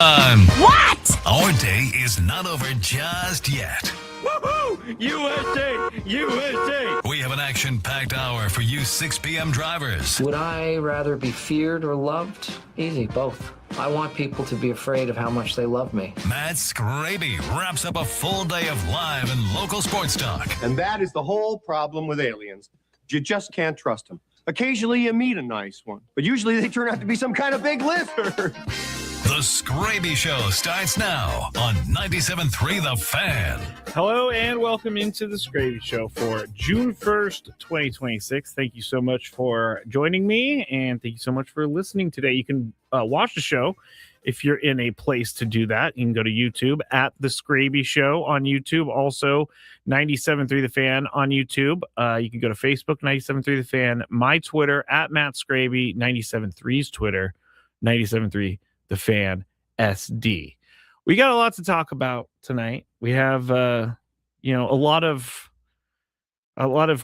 What? Our day is not over just yet. Woohoo! USA! USA! We have an action-packed hour for you 6 p.m. drivers. Would I rather be feared or loved? Easy, both. I want people to be afraid of how much they love me. Matt Skraby wraps up a full day of live and local sports talk. And that is the whole problem with aliens. You just can't trust them. Occasionally you meet a nice one, but usually they turn out to be some kind of big lizard. The Skraby Show starts now on 97.3 The Fan. Hello and welcome into the Skraby Show for June 1st, 2026. Thank you so much for joining me, and thank you so much for listening today. You can watch the show if you're in a place to do that. You can go to YouTube at The Skraby Show on YouTube. Also, 97.3 The Fan on YouTube. You can go to Facebook, 97.3 The Fan. My Twitter, at Matt Skraby. 97.3's Twitter, 97.3 The Fan SD. We got a lot to talk about tonight. We have, a lot of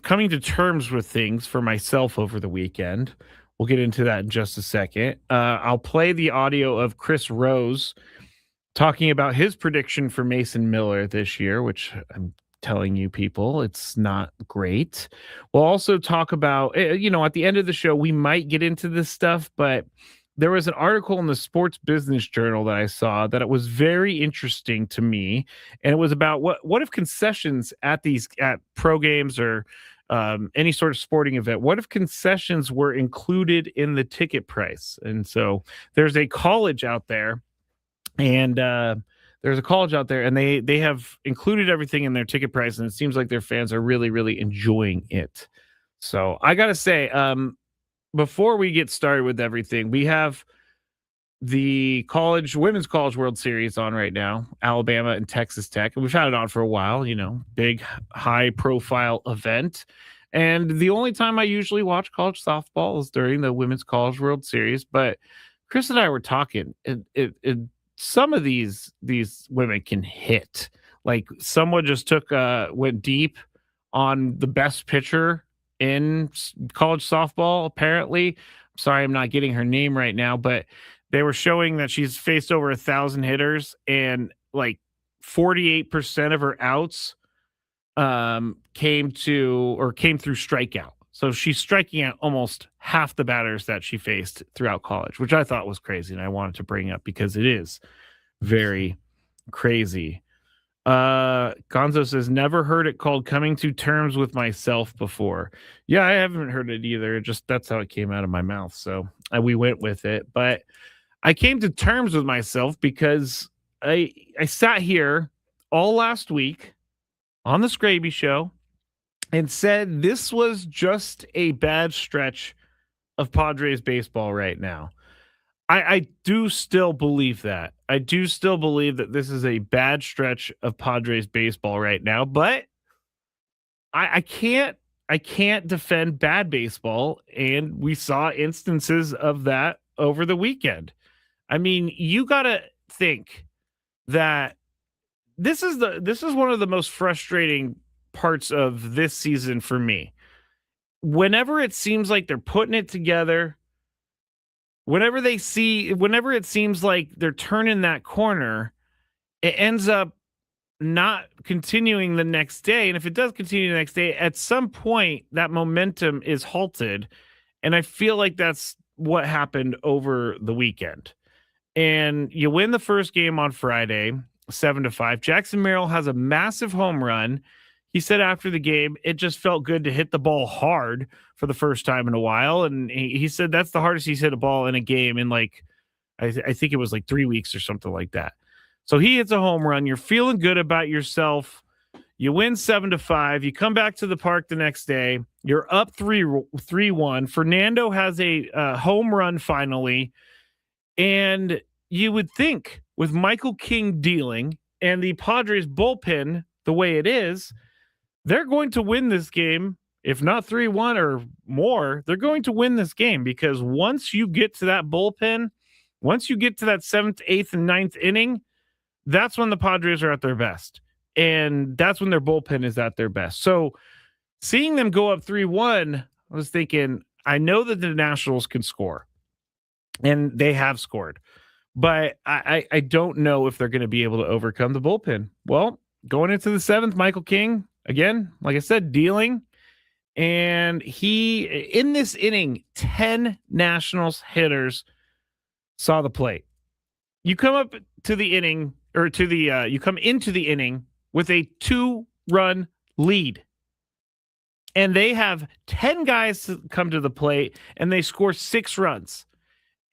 coming to terms with things for myself over the weekend. We'll get into that in just a second. I'll play the audio of Chris Rose talking about his prediction for Mason Miller this year, which I'm telling you people, it's not great. We'll also talk about, at the end of the show, we might get into this stuff, but there was an article in the Sports Business Journal that I saw that it was very interesting to me, and it was about what if concessions at pro games or any sort of sporting event, what if concessions were included in the ticket price? And so there's a college out there, and they have included everything in their ticket price, and it seems like their fans are really, really enjoying it. So I gotta say, before we get started with everything, we have the Women's College World Series on right now, Alabama and Texas Tech. And we've had it on for a while, big, high-profile event. And the only time I usually watch college softball is during the Women's College World Series. But Chris and I were talking, some of these women can hit. Like, someone just went deep on the best pitcher in college softball, apparently. Sorry, I'm not getting her name right now, but they were showing that she's faced over 1,000 hitters, and like 48% of her outs came through strikeout. So she's striking out almost half the batters that she faced throughout college, which I thought was crazy, and I wanted to bring up because it is very crazy. Gonzo says, never heard it called coming to terms with myself before. Yeah, I haven't heard it either. That's how it came out of my mouth. So we went with it. But I came to terms with myself because I sat here all last week on the Skraby Show and said this was just a bad stretch of Padres baseball right now. I do still believe that. I do still believe that this is a bad stretch of Padres baseball right now, but I can't defend bad baseball, and we saw instances of that over the weekend. I mean, you got to think that this is one of the most frustrating parts of this season for me. Whenever it seems like they're putting it together, whenever it seems like they're turning that corner, it ends up not continuing the next day. And if it does continue the next day, at some point that momentum is halted. And I feel like that's what happened over the weekend. And you win the first game on Friday, 7-5. Jackson Merrill has a massive home run. He said after the game, it just felt good to hit the ball hard for the first time in a while. And he said that's the hardest he's hit a ball in a game in I think it was 3 weeks or something like that. So he hits a home run. You're feeling good about yourself. You win 7-5. You come back to the park the next day. You're up 3-1. Fernando has a home run finally. And you would think with Michael King dealing and the Padres bullpen the way it is, they're going to win this game. If not 3-1 or more, they're going to win this game, because once you get to that bullpen, once you get to that 7th, 8th, and 9th inning, that's when the Padres are at their best. And that's when their bullpen is at their best. So seeing them go up 3-1, I was thinking, I know that the Nationals can score, and they have scored. but I don't know if they're going to be able to overcome the bullpen. Well, going into the 7th, Michael King, again, like I said, dealing. And he, in this inning, 10 Nationals hitters saw the plate. You come up to the inning, or to the, you come into the inning with a 2-run lead. And they have 10 guys to come to the plate, and they score 6 runs.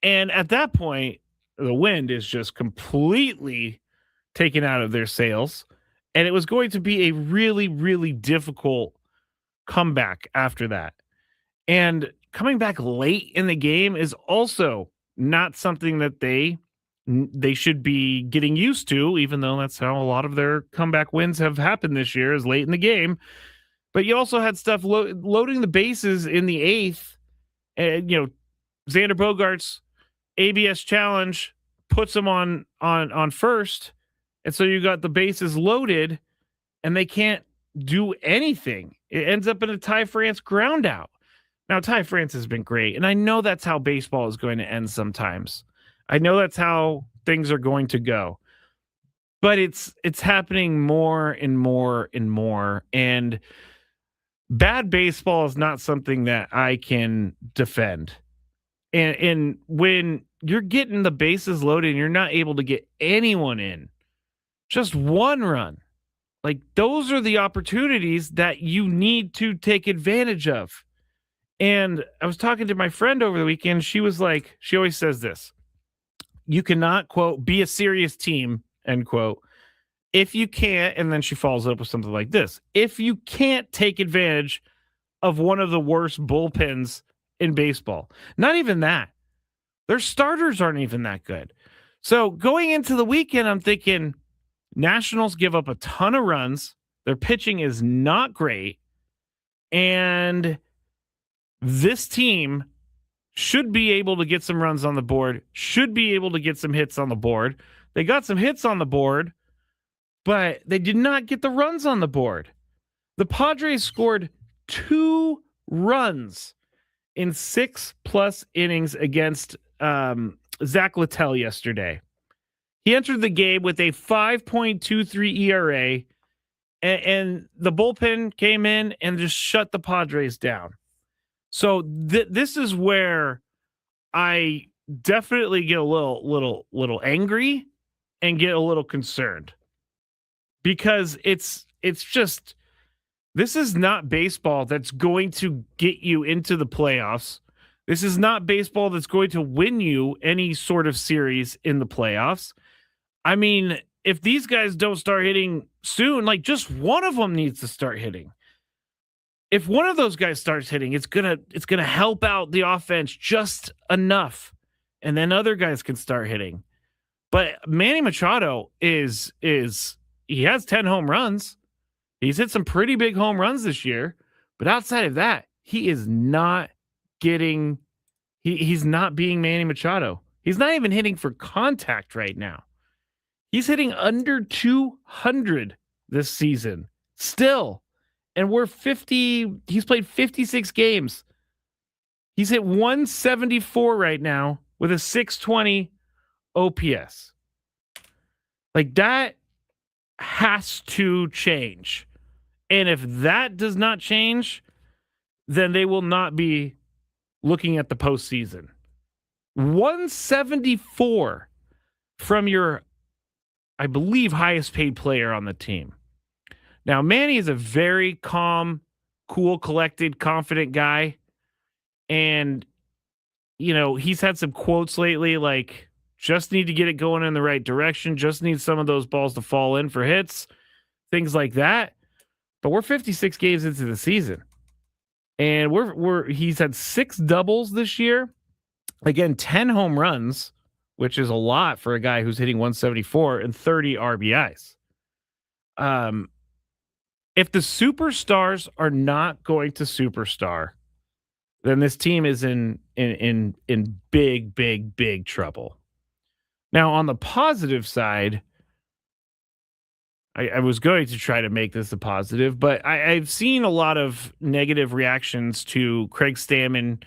And at that point, the wind is just completely taken out of their sails. And it was going to be a really, really difficult comeback after that. And coming back late in the game is also not something that they should be getting used to, even though that's how a lot of their comeback wins have happened this year, is late in the game. But you also had stuff loading the bases in the 8th. And, Xander Bogaerts' ABS challenge puts him on first. And so you got the bases loaded, and they can't do anything. It ends up in a Ty France ground out. Now, Ty France has been great, and I know that's how baseball is going to end sometimes. I know that's how things are going to go. But it's happening more and more and more. And bad baseball is not something that I can defend. And when you're getting the bases loaded and you're not able to get anyone in, just 1 run, like those are the opportunities that you need to take advantage of. And I was talking to my friend over the weekend. She was like, she always says this: you cannot, quote, be a serious team, end quote, if you can't, and then she follows up with something like this: if you can't take advantage of one of the worst bullpens in baseball. Not even that. Their starters aren't even that good. So going into the weekend, I'm thinking Nationals give up a ton of runs. Their pitching is not great. And this team should be able to get some runs on the board, should be able to get some hits on the board. They got some hits on the board, but they did not get the runs on the board. The Padres scored 2 runs in 6+ innings against Zach Littell yesterday. He entered the game with a 5.23 ERA, and the bullpen came in and just shut the Padres down. So this is where I definitely get a little angry and get a little concerned, because it's just, this is not baseball that's going to get you into the playoffs. This is not baseball that's going to win you any sort of series in the playoffs. I mean, if these guys don't start hitting soon, like just one of them needs to start hitting. If one of those guys starts hitting, it's gonna help out the offense just enough, and then other guys can start hitting. But Manny Machado is he has 10 home runs. He's hit some pretty big home runs this year, but outside of that, he is not getting. He's not being Manny Machado. He's not even hitting for contact right now. He's hitting under 200 this season still. And he's played 56 games. He's hit 174 right now with a 620 OPS. Like, that has to change. And if that does not change, then they will not be looking at the postseason. 174 from your, I believe, highest paid player on the team. Now, Manny is a very calm, cool, collected, confident guy. And, he's had some quotes lately like, just need to get it going in the right direction. Just need some of those balls to fall in for hits, things like that. But we're 56 games into the season. And he's had 6 doubles this year. Again, 10 home runs, which is a lot for a guy who's hitting 174, and 30 RBIs. If the superstars are not going to superstar, then this team is in big, big, big trouble. Now, on the positive side, I was going to try to make this a positive, but I've seen a lot of negative reactions to Craig Stammen,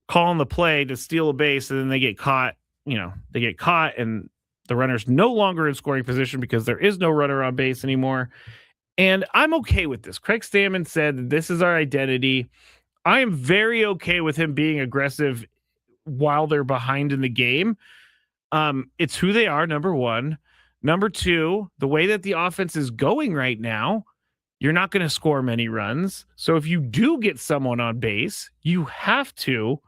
calling the play to steal a base, and then they get caught they get caught and the runner's no longer in scoring position because there is no runner on base anymore. And I'm okay with this. Craig Stammen said, this is our identity. I am very okay with him being aggressive while they're behind in the game. It's who they are, number one. Number two, the way that the offense is going right now, you're not going to score many runs. So if you do get someone on base, you have to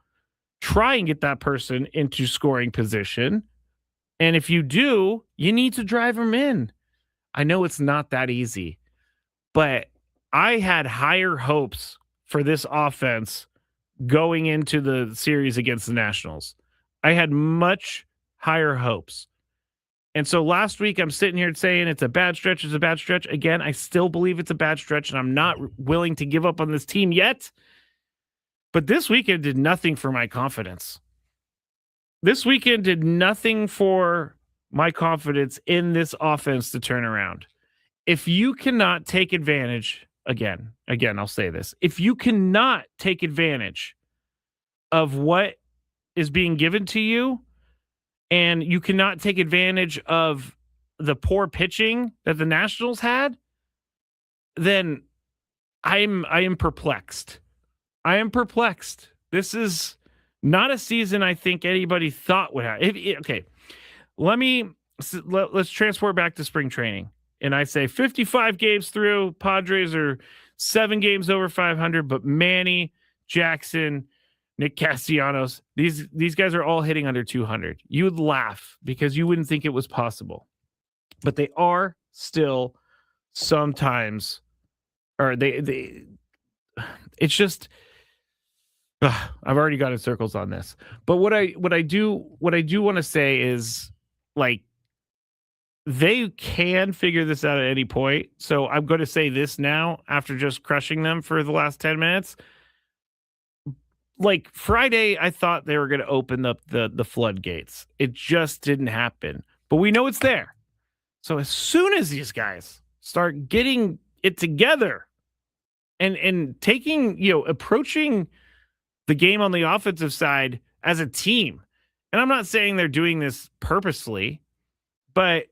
try and get that person into scoring position. And if you do, you need to drive them in. I know it's not that easy, but I had higher hopes for this offense going into the series against the Nationals. I had much higher hopes. And so last week I'm sitting here saying it's a bad stretch. It's a bad stretch. Again, I still believe it's a bad stretch, and I'm not willing to give up on this team yet. But this weekend did nothing for my confidence. This weekend did nothing for my confidence in this offense to turn around. If you cannot take advantage, again, I'll say this. If you cannot take advantage of what is being given to you, and you cannot take advantage of the poor pitching that the Nationals had, then I am perplexed. I am perplexed. This is not a season I think anybody thought would have. Okay, let's transport back to spring training. And I say 55 games through, Padres are 7 games over 500, but Manny, Jackson, Nick Castellanos, these guys are all hitting under 200. You would laugh because you wouldn't think it was possible. But they are still sometimes, or it's just, I've already got in circles on this. But what I do want to say is, like, they can figure this out at any point. So I'm going to say this now after just crushing them for the last 10 minutes. Like Friday, I thought they were going to open up the floodgates. It just didn't happen. But we know it's there. So as soon as these guys start getting it together and taking, approaching the game on the offensive side as a team, and I'm not saying they're doing this purposely, but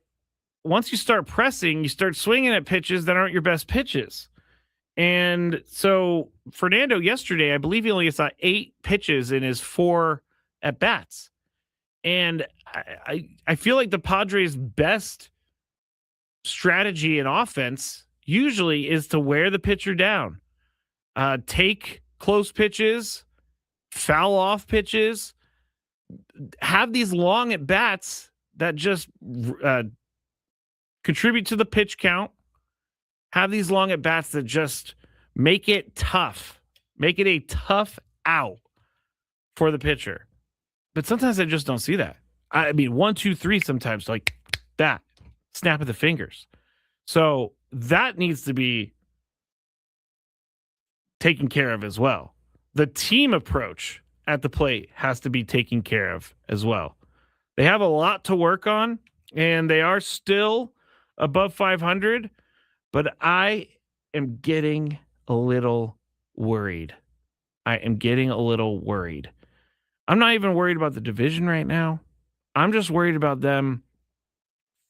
once you start pressing, you start swinging at pitches that aren't your best pitches. And so Fernando yesterday, I believe he only saw 8 pitches in his 4 at bats. And I feel like the Padres' best strategy in offense usually is to wear the pitcher down, take close pitches, foul off pitches, have these long at bats that just contribute to the pitch count. Have these long at bats that just make it tough, make it a tough out for the pitcher. But sometimes I just don't see that. I mean, 1, 2, 3, sometimes like that, snap of the fingers. So that needs to be taken care of as well. The team approach at the plate has to be taken care of as well. They have a lot to work on, and they are still above 500. But I am getting a little worried. I'm not even worried about the division right now. I'm just worried about them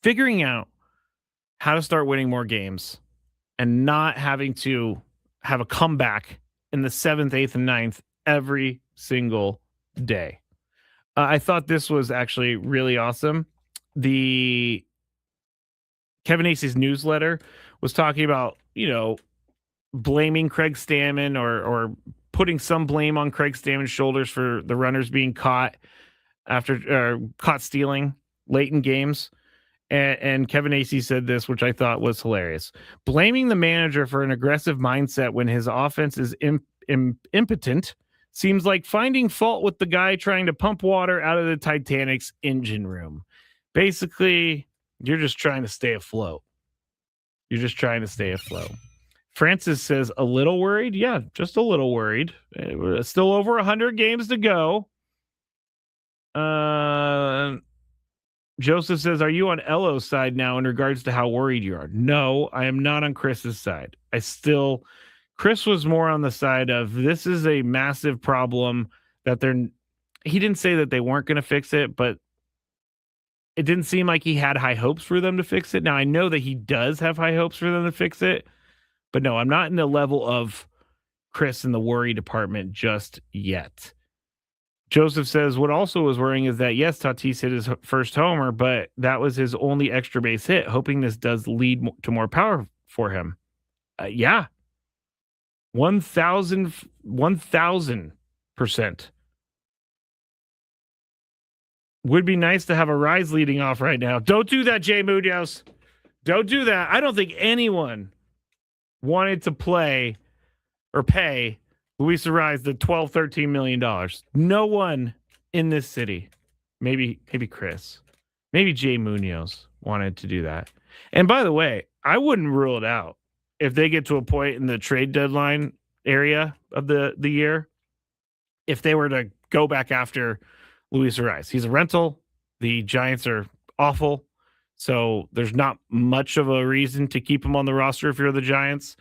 figuring out how to start winning more games and not having to have a comeback in the 7th, 8th, and 9th every single day. I thought this was actually really awesome. The Kevin Acey's newsletter was talking about, blaming Craig Stammen or putting some blame on Craig Stammen's shoulders for the runners being caught caught stealing late in games. And Kevin Acey said this, which I thought was hilarious. Blaming the manager for an aggressive mindset when his offense is impotent seems like finding fault with the guy trying to pump water out of the Titanic's engine room. Basically, you're just trying to stay afloat. Francis says, a little worried? Yeah, just a little worried. Still over 100 games to go. Joseph says, are you on Elo's side now in regards to how worried you are? No, I am not on Chris's side. Chris was more on the side of this is a massive problem that he didn't say that they weren't going to fix it, but it didn't seem like he had high hopes for them to fix it. Now, I know that he does have high hopes for them to fix it, but no, I'm not in the level of Chris in the worry department just yet. Joseph says, what also was worrying is that, yes, Tatis hit his first homer, but that was his only extra base hit, hoping this does lead to more power for him. Yeah. 1,000%. Would be nice to have a Rise leading off right now. Don't do that, Jay Munoz. Don't do that. I don't think anyone wanted to play or pay Luis Rise the $12-13 million. No one in this city, maybe Chris, maybe Jay Munoz wanted to do that. And by the way, I wouldn't rule it out if they get to a point in the trade deadline area of the year, if they were to go back after Luis Urias. He's a rental. The Giants are awful. So there's not much of a reason to keep him on the roster if you're the Giants.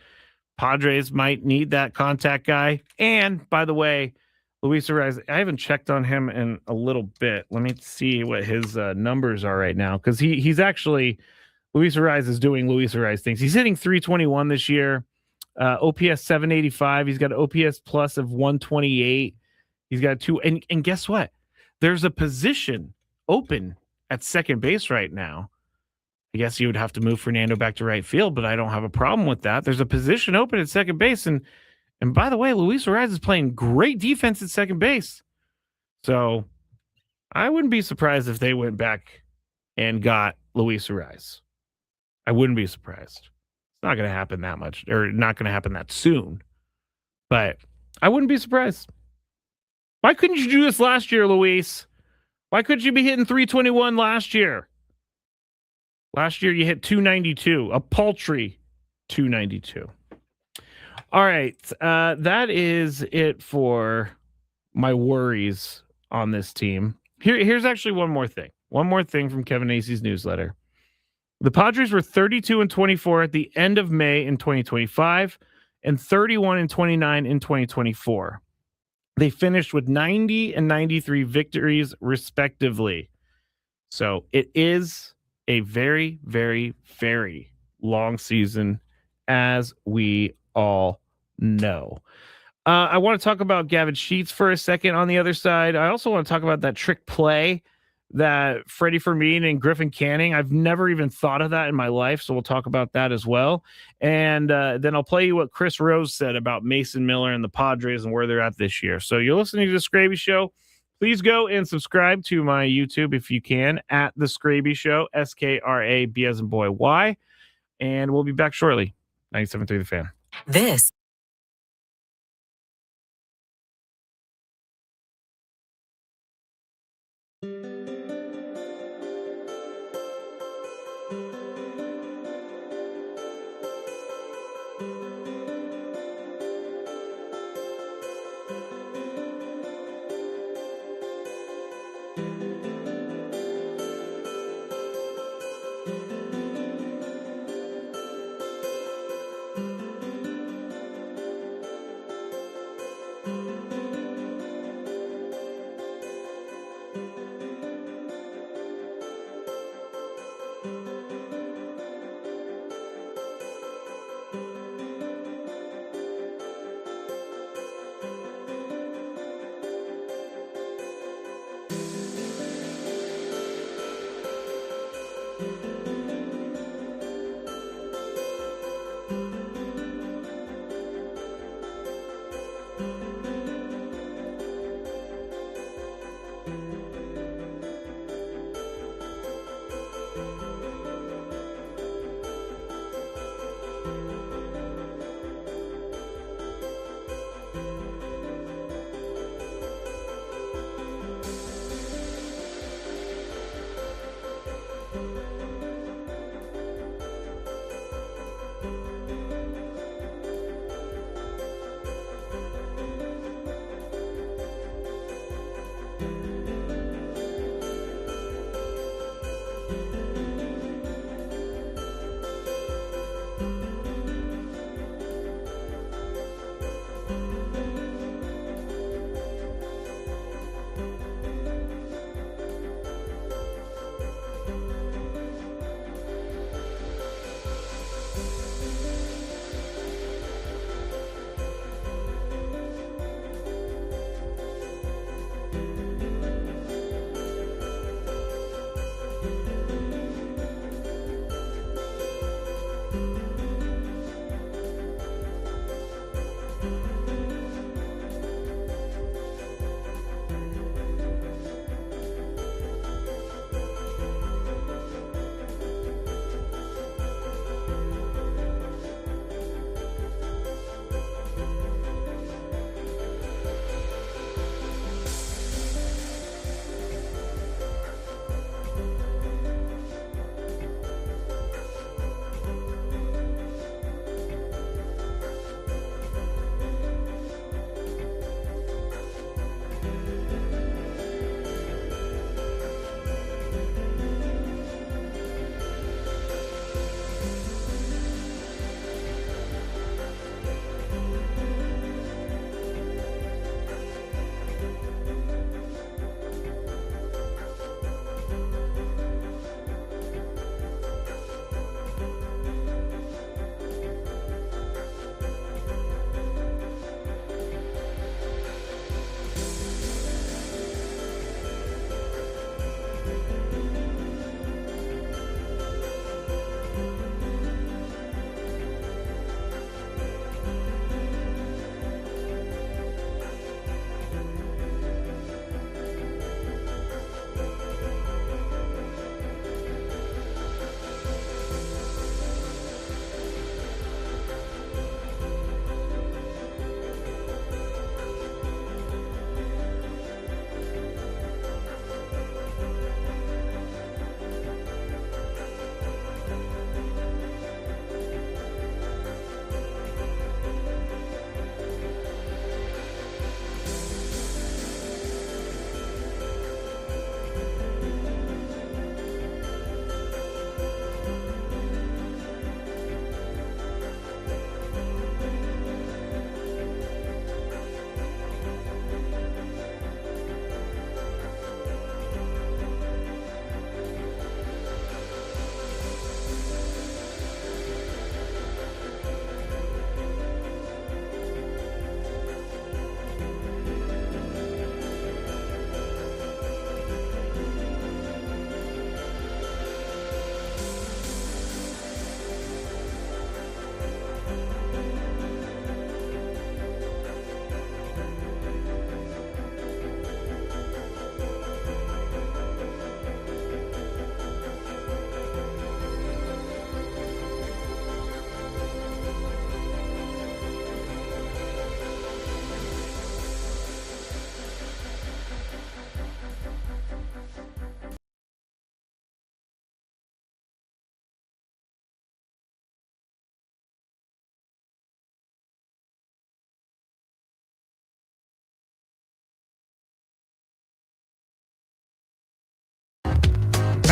Padres might need that contact guy. And by the way, Luis Urias, I haven't checked on him in a little bit. Let me see what his numbers are right now. Because he's actually, Luis Urias is doing Luis Urias things. He's hitting .321 this year. OPS 785. He's got an OPS plus of 128. He's got two. And guess what? There's a position open at second base right now. I guess you would have to move Fernando back to right field, but I don't have a problem with that. There's a position open at second base. And by the way, Luis Urias is playing great defense at second base. So I wouldn't be surprised if they went back and got Luis Urias. I wouldn't be surprised. It's not going to happen that much, or not going to happen that soon. But I wouldn't be surprised. Why couldn't you do this last year, Luis? Why couldn't you be hitting .321 last year? Last year you hit .292, a paltry .292. All right, that is it for my worries on this team. Here's actually one more thing. One more thing from Kevin Acey's newsletter. The Padres were 32-24 at the end of May in 2025 and 31-29 in 2024. They finished with 90 and 93 victories, respectively. So it is a very, very, very long season, as we all know. I want to talk about Gavin Sheets for a second on the other side. I also want to talk about that trick play that Freddie Fermin and Griffin Canning, I've never even thought of that in my life, so we'll talk about that as well. And then I'll play you what Chris Rose said about Mason Miller and the Padres and where they're at this year. So you're listening to the Skraby Show. Please go and subscribe to my YouTube if you can, at the Skraby Show, SKRAB as in boy Y. And we'll be back shortly. 97.3 The Fan. This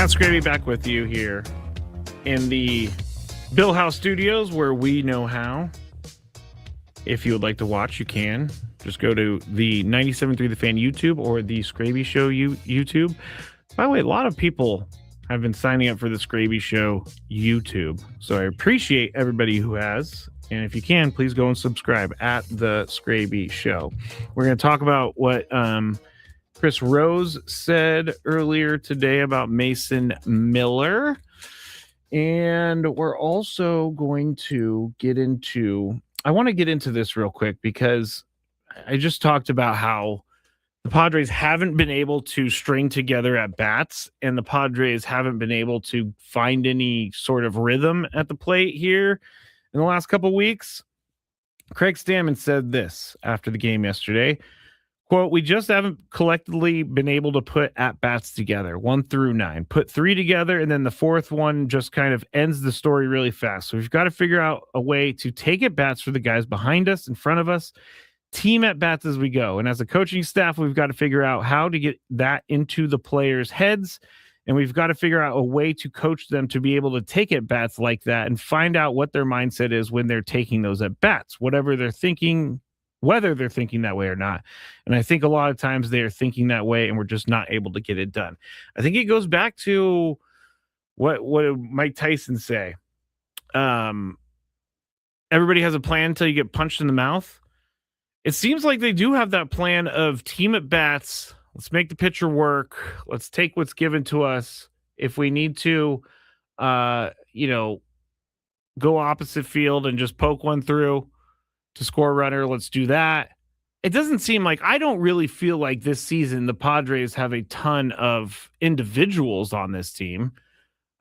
Pat Skraby back with you here in the Bill House Studios, where we know how. If you would like to watch, you can. Just go to the 97.3 The Fan YouTube or the Skraby Show YouTube. By the way, a lot of people have been signing up for the Skraby Show YouTube, so I appreciate everybody who has. And if you can, please go and subscribe at the Skraby Show. We're going to talk about what Chris Rose said earlier today about Mason Miller. And we're also going to get into, I want to get into this real quick because I just talked about how the Padres haven't been able to string together at bats, and the Padres haven't been able to find any sort of rhythm at the plate here in the last couple weeks. Craig Stammen said this after the game yesterday. Quote, we just haven't collectively been able to put at-bats together, 1 through 9. Put 3 together, and then the fourth one just kind of ends the story really fast. So we've got to figure out a way to take at-bats for the guys behind us, in front of us, team at-bats as we go. And as a coaching staff, we've got to figure out how to get that into the players' heads, and we've got to figure out a way to coach them to be able to take at-bats like that and find out what their mindset is when they're taking those at-bats, whatever they're thinking, whether they're thinking that way or not. And I think a lot of times they are thinking that way and we're just not able to get it done. I think it goes back to what did Mike Tyson say? Everybody has a plan until you get punched in the mouth. It seems like they do have that plan of team at bats. Let's make the pitcher work. Let's take what's given to us. If we need to, go opposite field and just poke one through to score a runner, let's do that. It doesn't seem like, I don't really feel like this season the Padres have a ton of individuals on this team.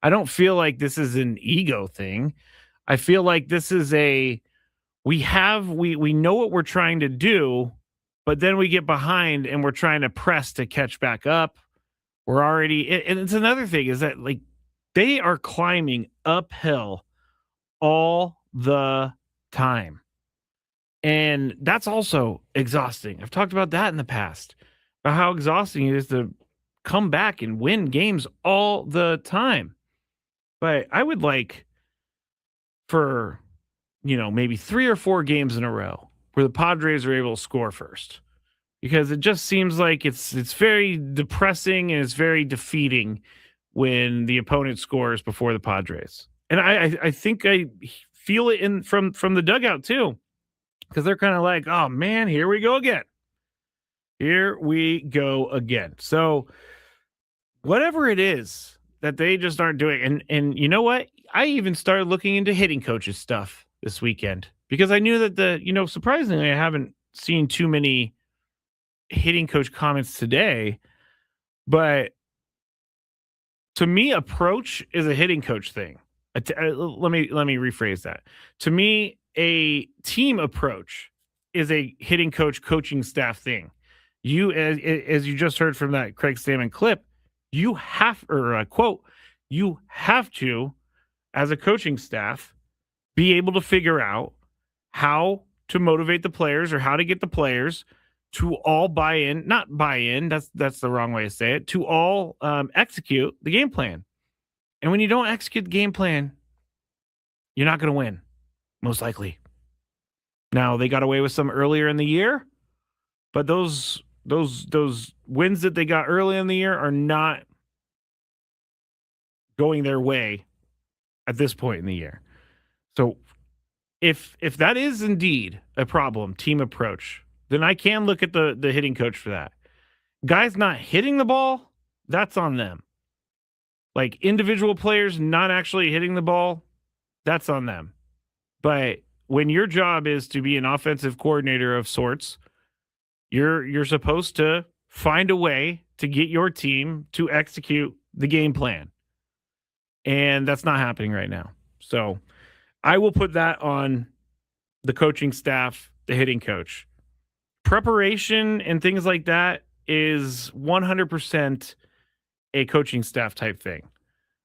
I don't feel like this is an ego thing. I feel like this is we know what we're trying to do, but then we get behind and we're trying to press to catch back up. We're already, and it's another thing is that like they are climbing uphill all the time. And that's also exhausting. I've talked about that in the past, about how exhausting it is to come back and win games all the time. But I would like for, maybe 3 or 4 games in a row where the Padres are able to score first, because it just seems like it's very depressing and it's very defeating when the opponent scores before the Padres. And I think I feel it from the dugout too. Because they're kind of like, oh, man, here we go again. Here we go again. So whatever it is that they just aren't doing. And you know what? I even started looking into hitting coaches stuff this weekend because I knew that surprisingly, I haven't seen too many hitting coach comments today. But to me, approach is a hitting coach thing. Let me rephrase that. To me, a team approach is a hitting coach coaching staff thing. You, as you just heard from that Craig Stammen clip, you have, or quote, you have to, as a coaching staff, be able to figure out how to motivate the players or how to get the players to all buy in, not buy in, that's the wrong way to say it, to all execute the game plan. And when you don't execute the game plan, you're not going to win. Most likely. Now, they got away with some earlier in the year, but those wins that they got early in the year are not going their way at this point in the year. So if that is indeed a problem, team approach, then I can look at the hitting coach for that. Guys not hitting the ball, that's on them. Like individual players not actually hitting the ball, that's on them. But when your job is to be an offensive coordinator of sorts, you're supposed to find a way to get your team to execute the game plan. And that's not happening right now. So I will put that on the coaching staff, the hitting coach. Preparation and things like that is 100% a coaching staff type thing.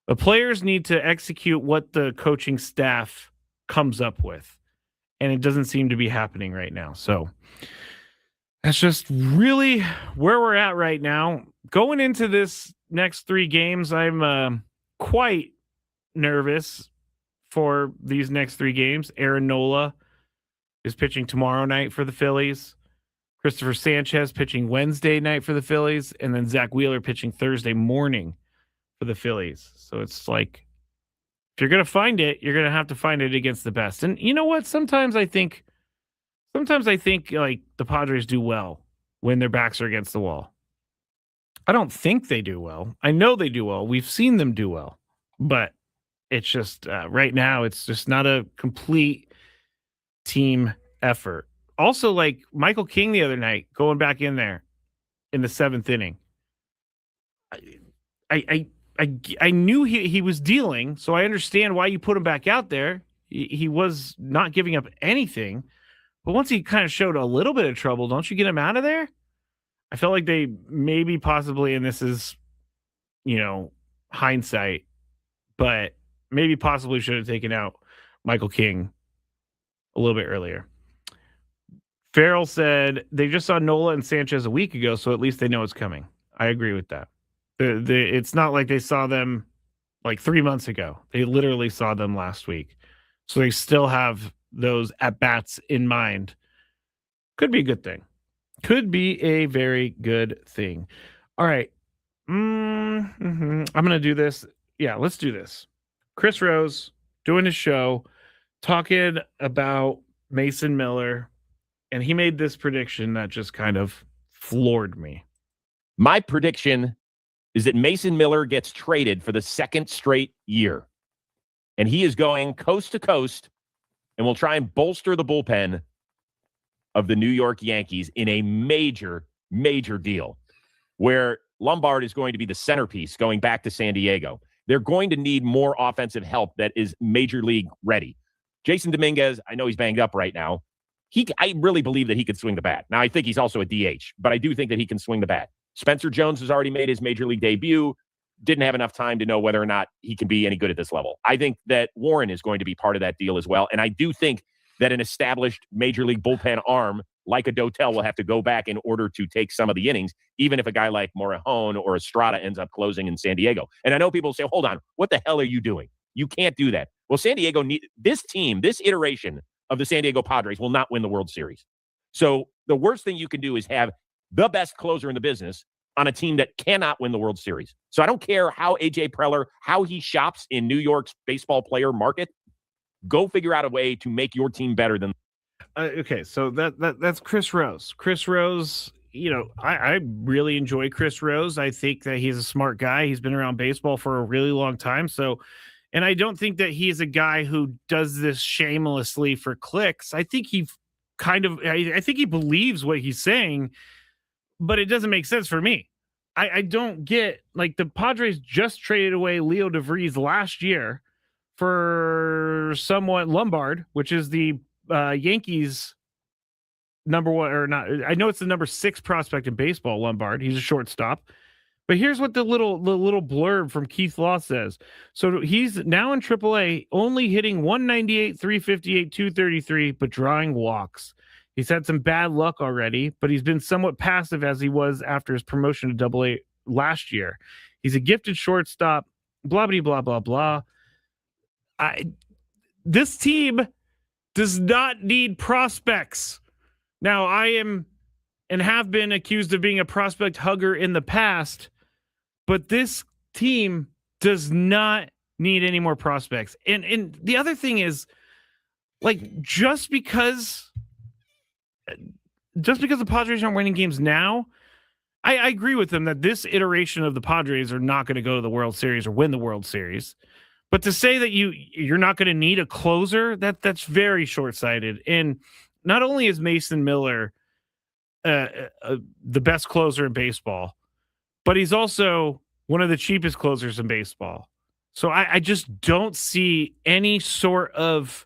The players need to execute what the coaching staff comes up with. And it doesn't seem to be happening right now. So That's just really where we're at right now. Going into this next 3 games, I'm quite nervous for these next 3 games. Aaron Nola is pitching tomorrow night for the Phillies. Christopher Sanchez pitching Wednesday night for the Phillies. And then Zach Wheeler pitching Thursday morning for the Phillies. So it's like, if you're going to find it, you're going to have to find it against the best. And you know what? Sometimes I think like the Padres do well when their backs are against the wall. I don't think they do well. I know they do well. We've seen them do well, but it's just right now, it's just not a complete team effort. Also, like Michael King the other night, going back in there in the 7th inning. I knew he was dealing, so I understand why you put him back out there. He was not giving up anything. But once he kind of showed a little bit of trouble, don't you get him out of there? I felt like they maybe possibly, and this is, hindsight, but maybe possibly should have taken out Michael King a little bit earlier. Farrell said they just saw Nola and Sanchez a week ago, so at least they know it's coming. I agree with that. It's not like they saw them like 3 months ago. They literally saw them last week. So they still have those at-bats in mind. Could be a good thing. Could be a very good thing. All right. I'm going to do this. Yeah, let's do this. Chris Rose doing his show, talking about Mason Miller, and he made this prediction that just kind of floored me. My prediction is that Mason Miller gets traded for the 2nd straight year, and he is going coast to coast and will try and bolster the bullpen of the New York Yankees in a major, major deal where Lombard is going to be the centerpiece going back to San Diego. They're going to need more offensive help that is major league ready. Jason Dominguez, I know he's banged up right now. I really believe that he could swing the bat. Now, I think he's also a DH, but I do think that he can swing the bat. Spencer Jones has already made his major league debut. Didn't have enough time to know whether or not he can be any good at this level. I think that Warren is going to be part of that deal as well. And I do think that an established major league bullpen arm like a Dotel will have to go back in order to take some of the innings, even if a guy like Morejón or Estrada ends up closing in San Diego. And I know people say, hold on, what the hell are you doing? You can't do that. Well, San Diego, this team, this iteration of the San Diego Padres will not win the World Series. So the worst thing you can do is have the best closer in the business on a team that cannot win the World Series. So I don't care how A.J. Preller, how he shops in New York's baseball player market. Go figure out a way to make your team better than. Okay, so that's Chris Rose. Chris Rose, I really enjoy Chris Rose. I think that he's a smart guy. He's been around baseball for a really long time. So, and I don't think that he's a guy who does this shamelessly for clicks. I think he I think he believes what he's saying, but it doesn't make sense for me. I don't get, like, the Padres just traded away Leo DeVries last year for somewhat Lombard, which is the Yankees number 1 or not. I know it's the number 6 prospect in baseball, Lombard. He's a shortstop. But here's what the little blurb from Keith Law says. So he's now in AAA, only hitting 198, 358, 233, but drawing walks. He's had some bad luck already, but he's been somewhat passive as he was after his promotion to AA last year. He's a gifted shortstop, blah, blah, blah, blah, blah. This team does not need prospects. Now, I am and have been accused of being a prospect hugger in the past, but this team does not need any more prospects. And the other thing is, like, just because the Padres aren't winning games now, I agree with them that this iteration of the Padres are not going to go to the World Series or win the World Series. But to say that you're not going to need a closer, that's very short-sighted. And not only is Mason Miller the best closer in baseball, but he's also one of the cheapest closers in baseball. So I just don't see any sort of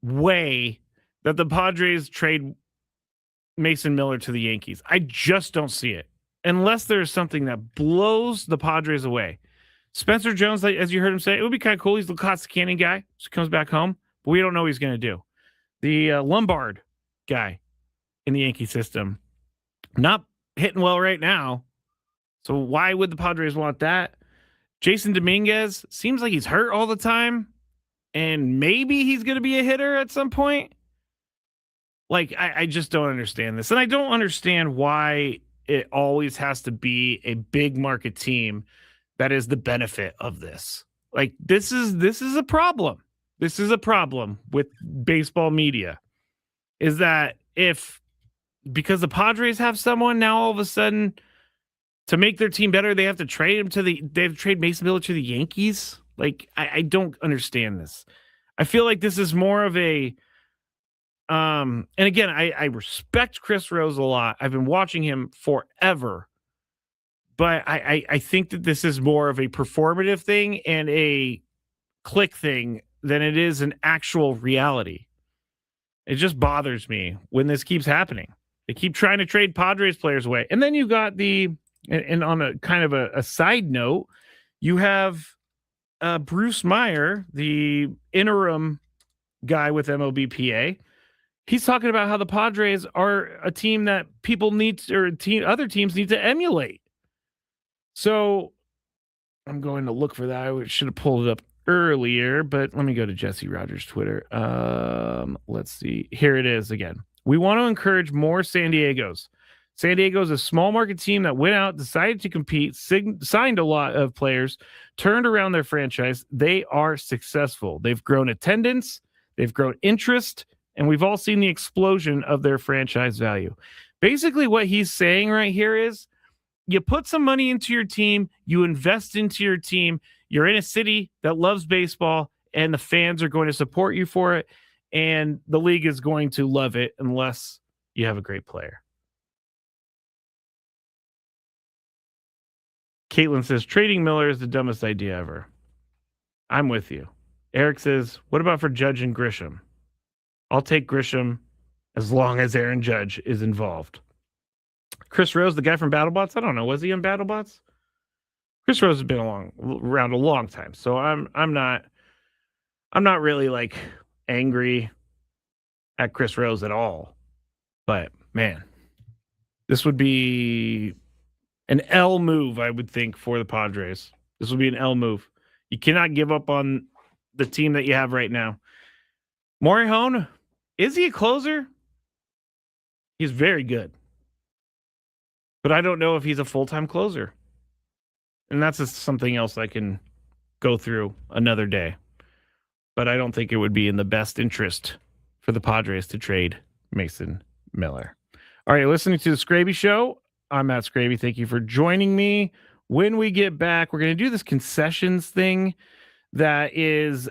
way that the Padres trade Mason Miller to the Yankees. I just don't see it unless there's something that blows the Padres away. Spencer Jones, as you heard him say, it would be kind of cool. He's the Costa Canyon guy. So he comes back home, but we don't know what he's going to do. The Lombard guy, in the Yankee system. Not hitting well right now. So why would the Padres want that? Jason Dominguez seems like he's hurt all the time. And maybe he's going to be a hitter at some point. Like, I just don't understand this. And I don't understand why it always has to be a big market team that is the benefit of this. Like, this is a problem. This is a problem with baseball media. Is that because the Padres have someone now all of a sudden to make their team better, they have to trade him they have to trade Mason Miller to the Yankees. Like, I don't understand this. I feel like this is more of a, and again, I respect Chris Rose a lot. I've been watching him forever, but I think that this is more of a performative thing and a click thing than it is an actual reality. It just bothers me when this keeps happening. They keep trying to trade Padres players away. And then you got and on a kind of a side note, you have Bruce Meyer, the interim guy with MLBPA. He's talking about how the Padres are a team that people need other teams need to emulate. So I'm going to look for that. I should have pulled it up earlier, but let me go to Jesse Rogers' Twitter. Let's see. Here it is again. We want to encourage more San Diegos. San Diego is a small market team that went out, decided to compete, signed a lot of players, turned around their franchise. They are successful. They've grown attendance, they've grown interest, and we've all seen the explosion of their franchise value. Basically, what he's saying right here is you put some money into your team, you invest into your team, you're in a city that loves baseball, and the fans are going to support you for it, and the league is going to love it unless you have a great player. Caitlin says, trading Miller is the dumbest idea ever. I'm with you. Eric says, what about for Judge and Grisham? I'll take Grisham as long as Aaron Judge is involved. Chris Rose, the guy from BattleBots, I don't know. Was he in BattleBots? Chris Rose has been around a long time. So I'm not really like angry at Chris Rose at all. But man, this would be an L move, I would think, for the Padres. This will be an L move. You cannot give up on the team that you have right now. Morihone, is he a closer? He's very good. But I don't know if he's a full-time closer. And that's just something else I can go through another day. But I don't think it would be in the best interest for the Padres to trade Mason Miller. All right, listening to the Skraby Show. I'm Matt Skraby. Thank you for joining me. When we get back, we're going to do this concessions thing that is,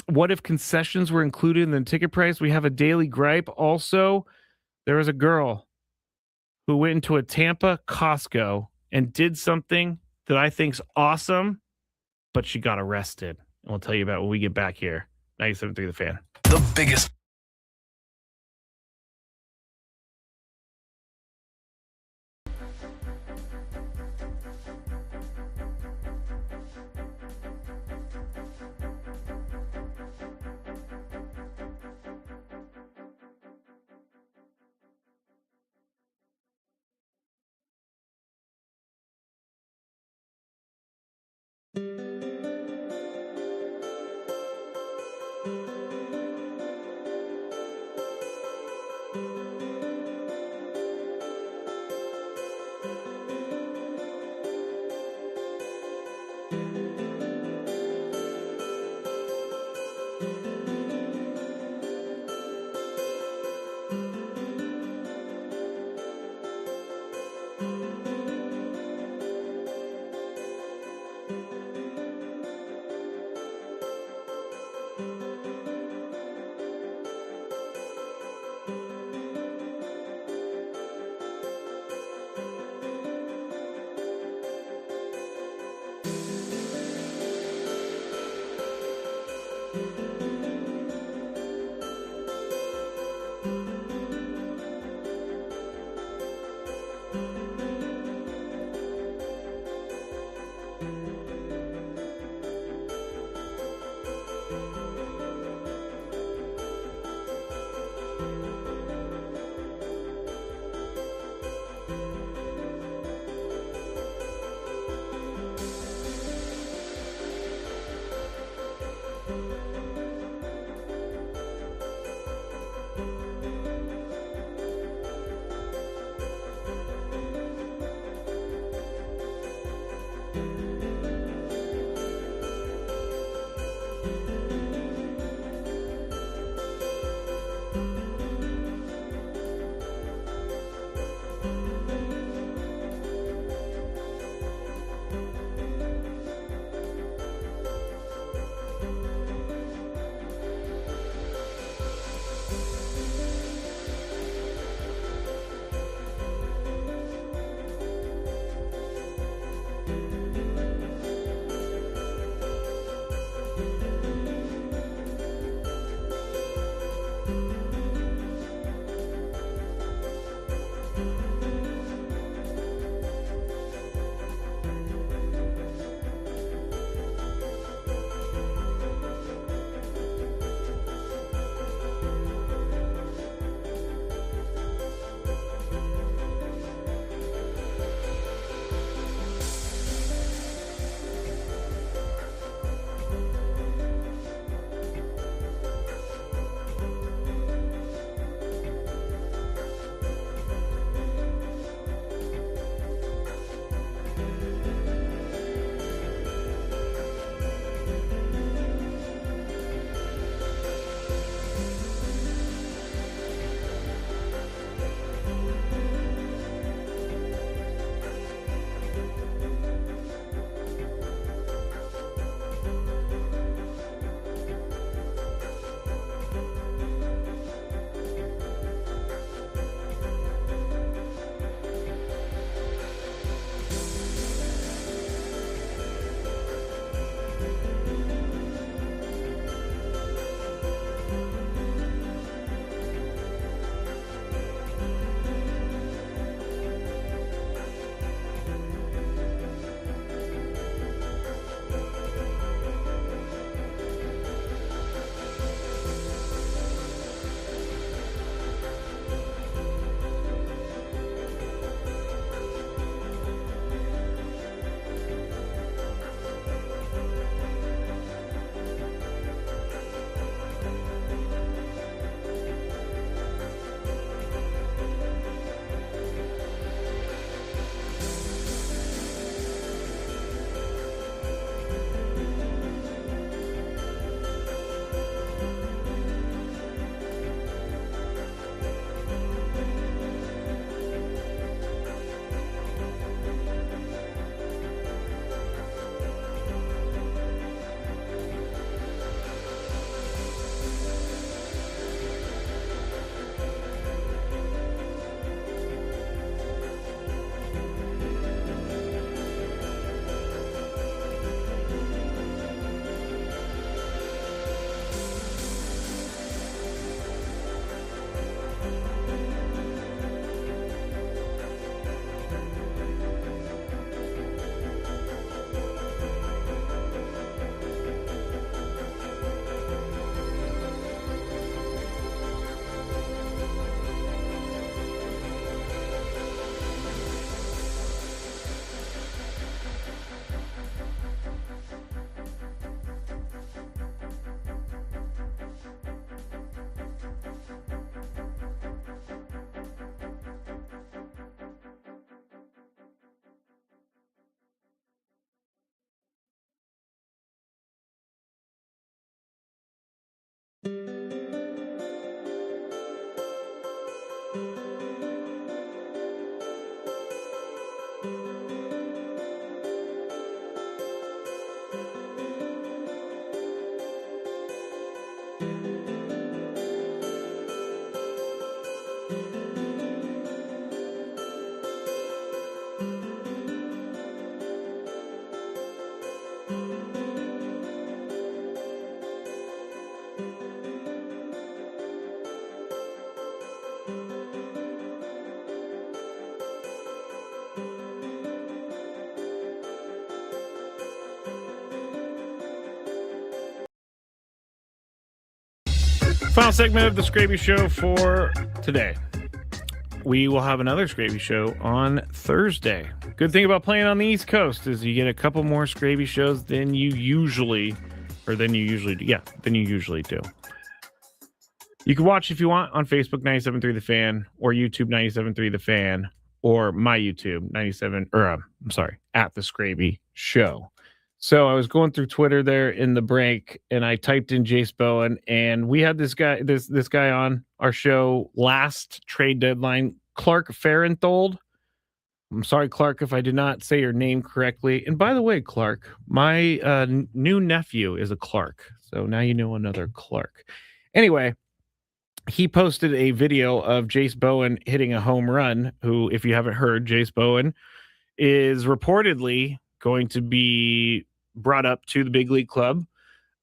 what if concessions were included in the ticket price? We have a daily gripe. Also, there was a girl who went into a Tampa Costco and did something that I think's awesome, but she got arrested. And we'll tell you about when we get back here. 97.3 The Fan. The biggest. Final segment of the Skraby Show for today. We will have another Skraby Show on Thursday. Good thing about playing on the East Coast is you get a couple more Skraby shows than you usually do. Yeah, than you usually do. You can watch if you want on Facebook 97.3 The Fan or YouTube 97.3 The Fan or my YouTube at the Skraby Show. So I was going through Twitter there in the break, and I typed in Jace Bowen, and we had this guy on our show last trade deadline, Clark Farenthold. I'm sorry, Clark, if I did not say your name correctly. And by the way, Clark, my new nephew is a Clark, so now you know another Clark. Anyway, he posted a video of Jace Bowen hitting a home run. Who, if you haven't heard, Jace Bowen is reportedly going to be brought up to the big league club,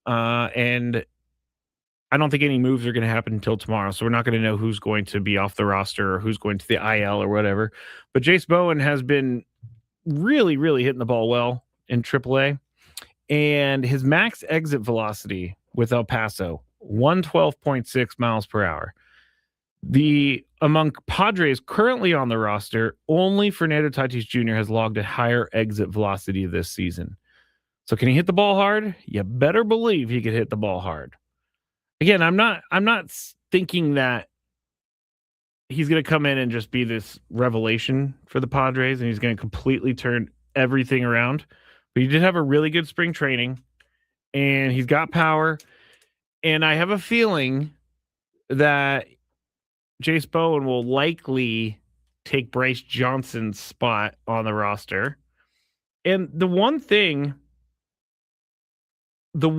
and I don't think any moves are going to happen until tomorrow, so we're not going to know who's going to be off the roster or who's going to the IL or whatever. But Jace Bowen has been really, really hitting the ball well in AAA, and his max exit velocity with El Paso, 112.6 miles per hour. Among Padres currently on the roster, only Fernando Tatis Jr. has logged a higher exit velocity this season. So can he hit the ball hard? You better believe he could hit the ball hard. Again, I'm not thinking that he's going to come in and just be this revelation for the Padres and he's going to completely turn everything around. But he did have a really good spring training and he's got power. And I have a feeling that Jace Bowen will likely take Bryce Johnson's spot on the roster. And the one thing about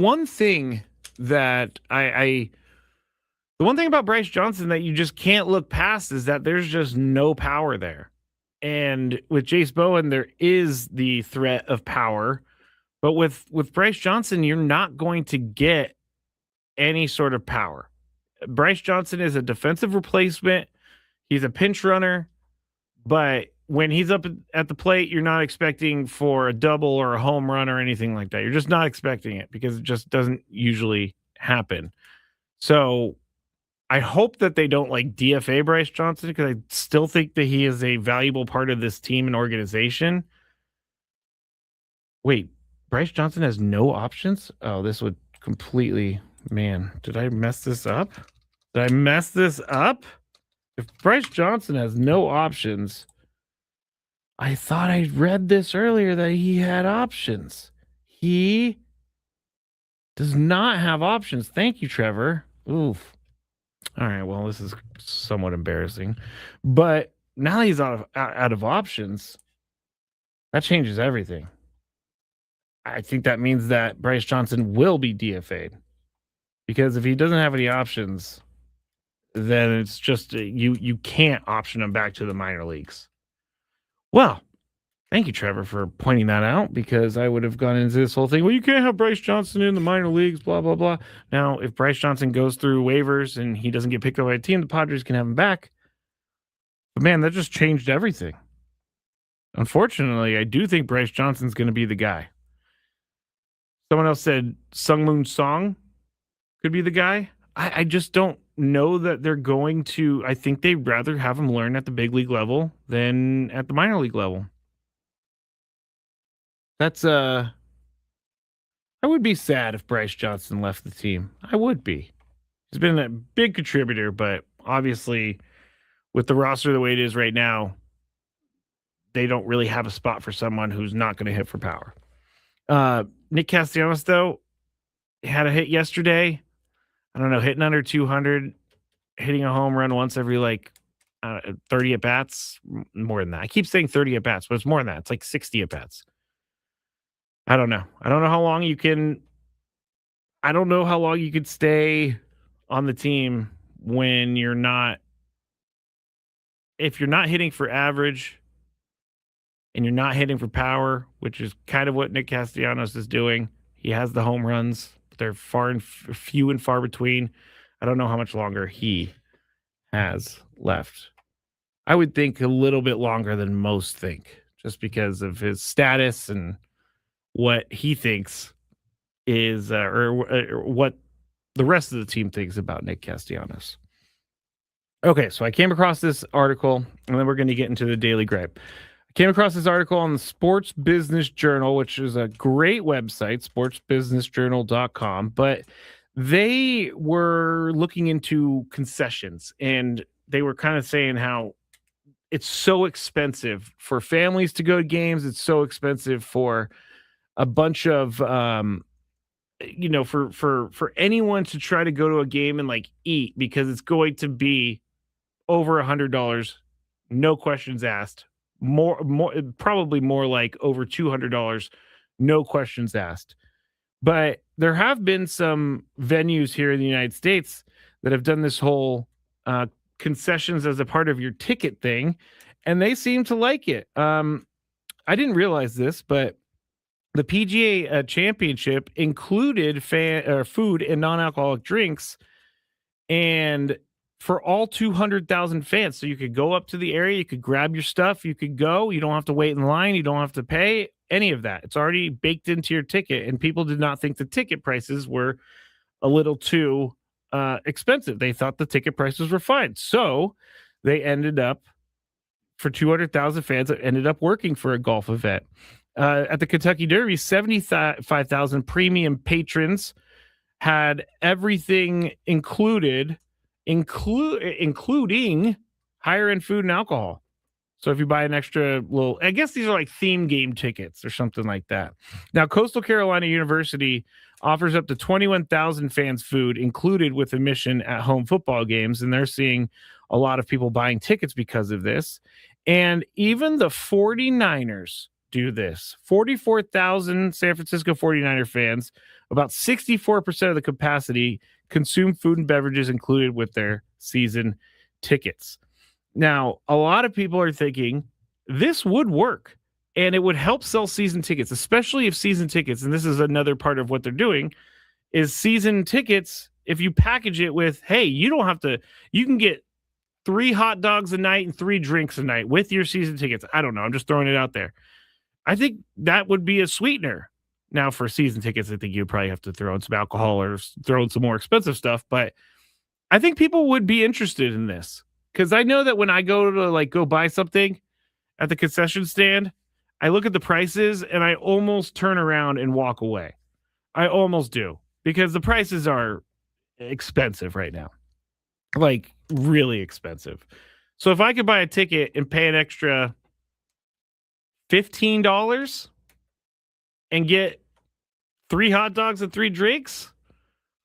Bryce Johnson that you just can't look past is that there's just no power there. And with Jace Bowen, there is the threat of power. But with Bryce Johnson, you're not going to get any sort of power. Bryce Johnson is a defensive replacement. He's a pinch runner. But when he's up at the plate, you're not expecting for a double or a home run or anything like that. You're just not expecting it because it just doesn't usually happen. So I hope that they don't DFA Bryce Johnson because I still think that he is a valuable part of this team and organization. Wait, Bryce Johnson has no options? Oh, this would completely... Man, did I mess this up? If Bryce Johnson has no options... I thought I read this earlier that he had options. He does not have options. Thank you, Trevor. Oof. All right, well, this is somewhat embarrassing. But now that he's out of options, that changes everything. I think that means that Bryce Johnson will be DFA'd. Because if he doesn't have any options, then it's just you can't option him back to the minor leagues. Well, thank you, Trevor, for pointing that out because I would have gone into this whole thing. Well, you can't have Bryce Johnson in the minor leagues, blah, blah, blah. Now, if Bryce Johnson goes through waivers and he doesn't get picked up by a team, the Padres can have him back. But, man, that just changed everything. Unfortunately, I do think Bryce Johnson's going to be the guy. Someone else said Sung Moon Song could be the guy. I just don't know that they're going to. I think they'd rather have him learn at the big league level than at the minor league level. That's I would be sad if Bryce Johnson left the team. I would be. He's been a big contributor, but obviously with the roster the way it is right now, they don't really have a spot for someone who's not going to hit for power. Nick Castellanos, though, had a hit yesterday. I don't know, hitting under 200, hitting a home run once every 30 at bats, more than that. I keep saying 30 at bats, but it's more than that. It's like 60 at bats. I don't know. I don't know how long you could stay on the team when if you're not hitting for average and you're not hitting for power, which is kind of what Nick Castellanos is doing. He has the home runs, but they're few and far between. I don't know how much longer he has left. I would think a little bit longer than most think, just because of his status and what he thinks is, or what the rest of the team thinks about Nick Castellanos. Okay, so I came across this article, and then we're going to get into the Daily Gripe. I came across this article on the Sports Business Journal, which is a great website, sportsbusinessjournal.com, but they were looking into concessions, and they were kind of saying how it's so expensive for families to go to games. It's so expensive for a bunch of, for anyone to try to go to a game and eat, because it's going to be over $100, no questions asked. Probably more like over $200, no questions asked. But there have been some venues here in the United States that have done this whole concessions as a part of your ticket thing, and they seem to like it. I didn't realize this, but the PGA Championship included food and non-alcoholic drinks, and for all 200,000 fans. So you could go up to the area, you could grab your stuff, you could go. You don't have to wait in line, you don't have to pay any of that. It's already baked into your ticket, and people did not think the ticket prices were a little too expensive. They thought the ticket prices were fine. So they ended up, for 200,000 fans, it ended up working for a golf event. At the Kentucky Derby, 75,000 premium patrons had everything included, including higher end food and alcohol. So if you buy an extra little, I guess these are like theme game tickets or something like that. Now, Coastal Carolina University offers up to 21,000 fans food included with admission at home football games, and they're seeing a lot of people buying tickets because of this. And even the 49ers do this. 44,000 San Francisco 49er fans, about 64% of the capacity, consume food and beverages included with their season tickets. Now, a lot of people are thinking this would work and it would help sell season tickets, especially if season tickets, and this is another part of what they're doing, is season tickets. If you package it with, hey, you don't have to, you can get 3 hot dogs a night and 3 drinks a night with your season tickets. I don't know. I'm just throwing it out there. I think that would be a sweetener. Now, for season tickets, I think you'd probably have to throw in some alcohol or throw in some more expensive stuff. But I think people would be interested in this, because I know that when I go to go buy something at the concession stand, I look at the prices and I almost turn around and walk away. I almost do, because the prices are expensive right now, like really expensive. So if I could buy a ticket and pay an extra $15 and get 3 hot dogs and 3 drinks,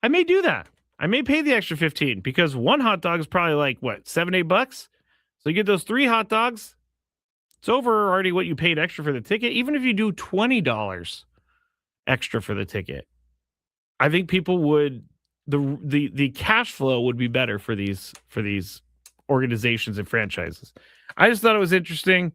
I may do that. I may pay the extra 15, because one hot dog is probably like $7-8. So you get those 3 hot dogs, it's over already what you paid extra for the ticket. Even if you do $20 extra for the ticket, I think people would, the cash flow would be better for these organizations and franchises. I just thought it was interesting.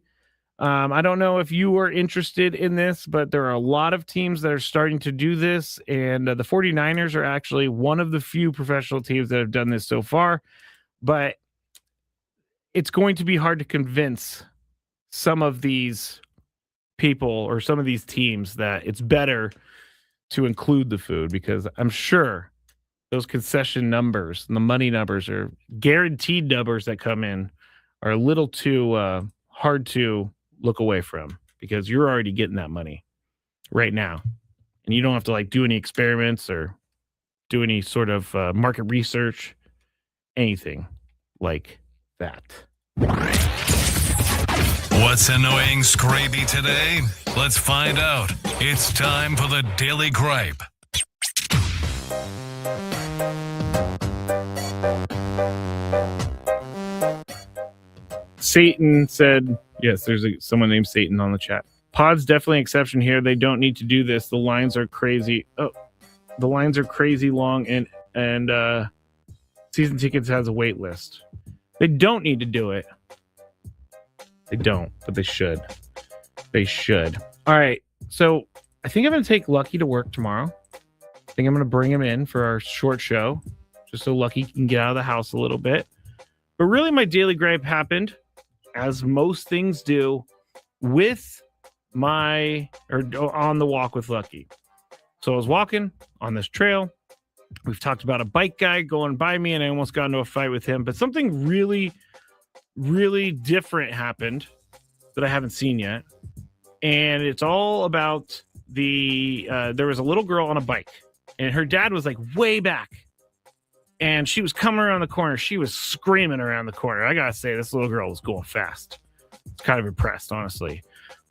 I don't know if you are interested in this, but there are a lot of teams that are starting to do this, and the 49ers are actually one of the few professional teams that have done this so far. But it's going to be hard to convince some of these people or some of these teams that it's better to include the food, because I'm sure those concession numbers and the money numbers or guaranteed numbers that come in are a little too hard to look away from, because you're already getting that money right now, and you don't have to do any experiments or do any sort of market research, anything like that. What's annoying Skraby today? Let's find out. It's time for the Daily Gripe. Satan said, yes, there's someone named Satan on the chat. Pod's definitely an exception here. They don't need to do this. The lines are crazy. Oh, the lines are crazy long, and season tickets has a wait list. They don't need to do it. They don't, but they should. They should. All right. So I think I'm going to take Lucky to work tomorrow. I think I'm going to bring him in for our short show, just so Lucky can get out of the house a little bit. But really, my daily gripe happened, as most things do, on the walk with Lucky. So I was walking on this trail. We've talked about a bike guy going by me, and I almost got into a fight with him. But something really, really different happened that I haven't seen yet. And it's all about there was a little girl on a bike, and her dad was like way back. And she was coming around the corner. She was screaming around the corner. I got to say, this little girl was going fast. I was kind of impressed, honestly.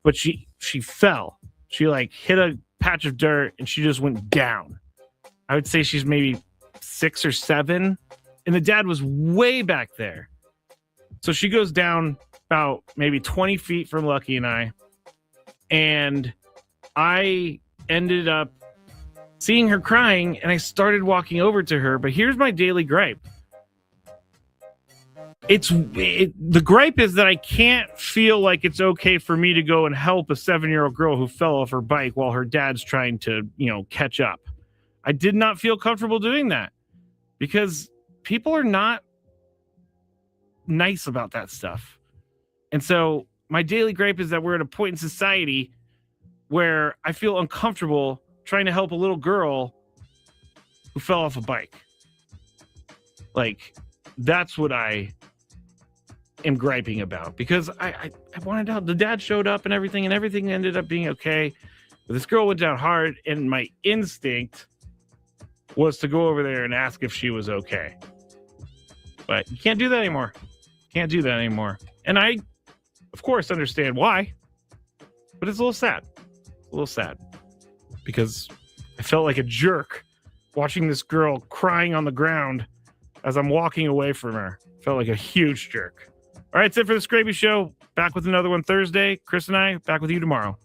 But she fell. She like hit a patch of dirt, and she just went down. I would say she's maybe 6 or 7, and the dad was way back there. So she goes down about maybe 20 feet from Lucky and I ended up seeing her crying, and I started walking over to her. But here's my daily gripe. The gripe is that I can't feel like it's okay for me to go and help a 7-year-old girl who fell off her bike while her dad's trying to, catch up. I did not feel comfortable doing that because people are not nice about that stuff. And so my daily gripe is that we're at a point in society where I feel uncomfortable trying to help a little girl who fell off a bike. Like, that's what I am griping about, because I wanted to help. The dad showed up and everything ended up being okay. But this girl went down hard, and my instinct was to go over there and ask if she was okay. But you can't do that anymore. And I, of course, understand why. But it's a little sad. Because I felt like a jerk watching this girl crying on the ground as I'm walking away from her. Felt like a huge jerk. All right, that's it for the Skraby Show. Back with another one Thursday. Chris and I back with you tomorrow.